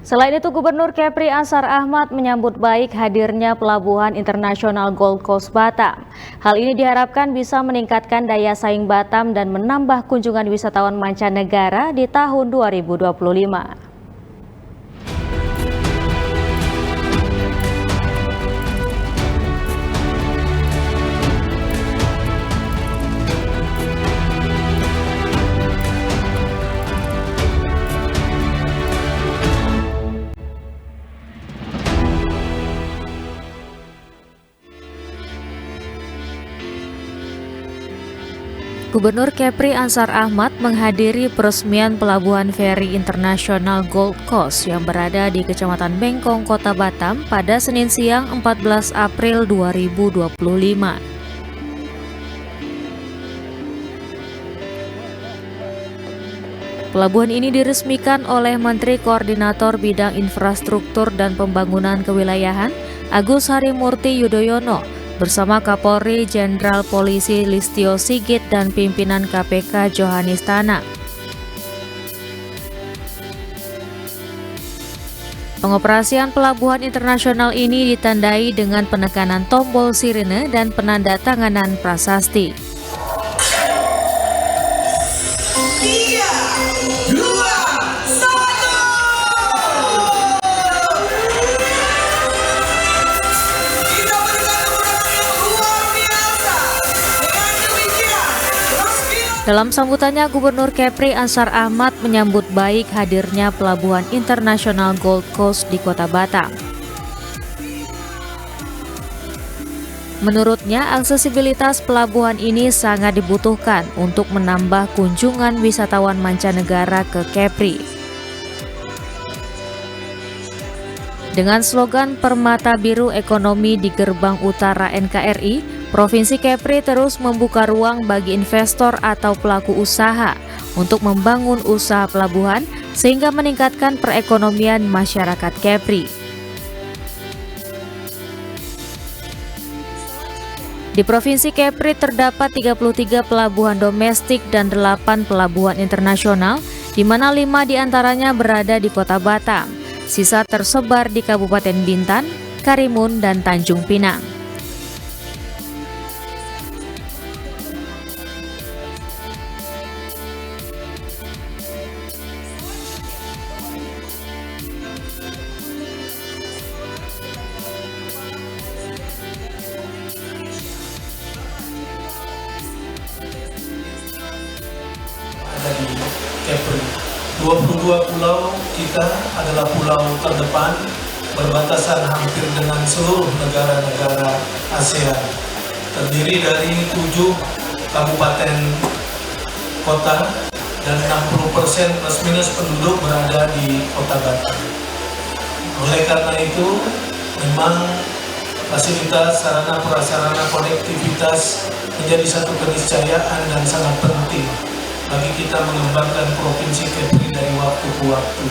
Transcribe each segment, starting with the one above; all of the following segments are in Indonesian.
Selain itu, Gubernur Kepri Ansar Ahmad menyambut baik hadirnya Pelabuhan Internasional Gold Coast Batam. Hal ini diharapkan bisa meningkatkan daya saing Batam dan menambah kunjungan wisatawan mancanegara di tahun 2025. Gubernur Kepri Ansar Ahmad menghadiri peresmian Pelabuhan Feri Internasional Gold Coast yang berada di Kecamatan Bengkong, Kota Batam pada Senin siang 14 April 2025. Pelabuhan ini diresmikan oleh Menteri Koordinator Bidang Infrastruktur dan Pembangunan Kewilayahan Agus Harimurti Yudhoyono bersama Kapolri Jenderal Polisi Listio Sigit dan pimpinan KPK Johanis Tanak. Pengoperasian pelabuhan internasional ini ditandai dengan penekanan tombol sirene dan penandatanganan prasasti. 3, 2, 1. Dalam sambutannya, Gubernur Kepri Ansar Ahmad menyambut baik hadirnya Pelabuhan Internasional Gold Coast di Kota Batam. Menurutnya, aksesibilitas pelabuhan ini sangat dibutuhkan untuk menambah kunjungan wisatawan mancanegara ke Kepri. Dengan slogan Permata Biru Ekonomi di Gerbang Utara NKRI, Provinsi Kepri terus membuka ruang bagi investor atau pelaku usaha untuk membangun usaha pelabuhan sehingga meningkatkan perekonomian masyarakat Kepri. Di Provinsi Kepri terdapat 33 pelabuhan domestik dan 8 pelabuhan internasional, di mana 5 diantaranya berada di Kota Batam. Sisa tersebar di Kabupaten Bintan, Karimun, dan Tanjung Pinang. Di Kepri. 22 pulau kita adalah pulau terdepan berbatasan hampir dengan seluruh negara-negara ASEAN. Terdiri dari 7 kabupaten kota dan 60% plus minus penduduk berada di Kota Batam. Oleh karena itu, memang fasilitas sarana prasarana konektivitas menjadi satu keniscayaan dan sangat penting bagi kita mengembangkan Provinsi Kepri dari waktu ke waktu.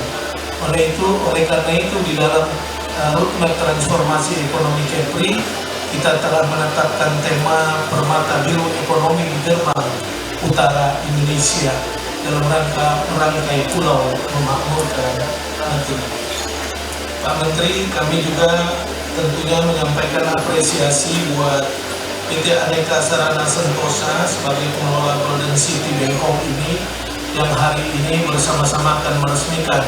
Oleh karena itu di dalam roadmap transformasi ekonomi Kepri, kita telah menetapkan tema Permata Biru Ekonomi di Gerbang Utara Indonesia dalam rangka merangkai pulau memakmurkan nanti. Pak Menteri, kami juga tentunya menyampaikan apresiasi buat PT Aneka Sarana Sentosa sebagai pengelola Golden City Bengkong ini yang hari ini bersama-sama akan meresmikan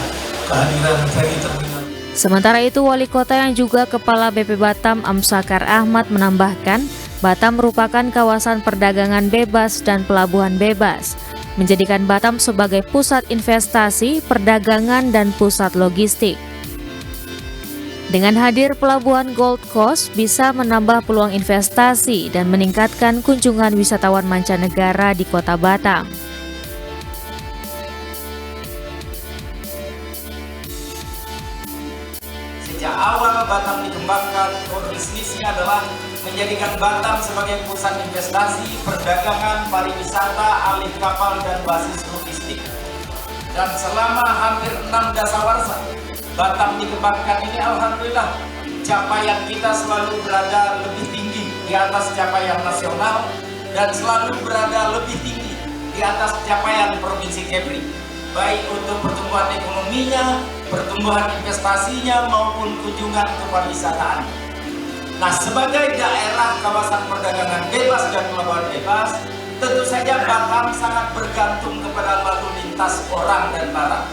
kehadiran feri terminal. Sementara itu, Wali Kota yang juga Kepala BP Batam Amsakar Ahmad menambahkan, Batam merupakan kawasan perdagangan bebas dan pelabuhan bebas, menjadikan Batam sebagai pusat investasi, perdagangan, dan pusat logistik. Dengan hadir Pelabuhan Gold Coast bisa menambah peluang investasi dan meningkatkan kunjungan wisatawan mancanegara di Kota Batam. Sejak awal Batam dikembangkan, core bisnisnya adalah menjadikan Batam sebagai pusat investasi, perdagangan, pariwisata, alih kapal, dan basis logistik. Dan selama hampir 6 dasawarsa Batam dikembangkan ini, alhamdulillah capaian kita selalu berada lebih tinggi di atas capaian nasional dan selalu berada lebih tinggi di atas capaian Provinsi Kepri, baik untuk pertumbuhan ekonominya, pertumbuhan investasinya maupun kunjungan ke pariwisataan. Nah, sebagai daerah kawasan perdagangan bebas dan pelabuhan bebas, tentu saja Batam sangat bergantung kepada lalu lintas orang dan barang.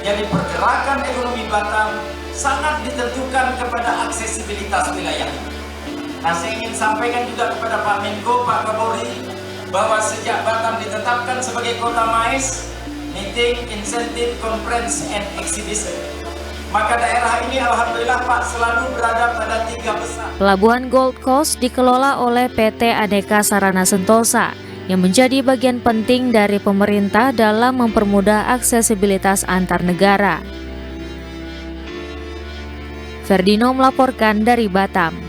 Jadi pergerakan ekonomi Batam sangat ditentukan kepada aksesibilitas wilayah. Nah, saya ingin sampaikan juga kepada Pak Menko, Pak Kapolri, bahwa sejak Batam ditetapkan sebagai kota MAES, Meeting, Incentive, Conference, and Exhibition, maka daerah ini alhamdulillah Pak selalu berada pada 3 besar. Pelabuhan Gold Coast dikelola oleh PT Aneka Sarana Sentosa yang menjadi bagian penting dari pemerintah dalam mempermudah aksesibilitas antar negara. Ferdino melaporkan dari Batam.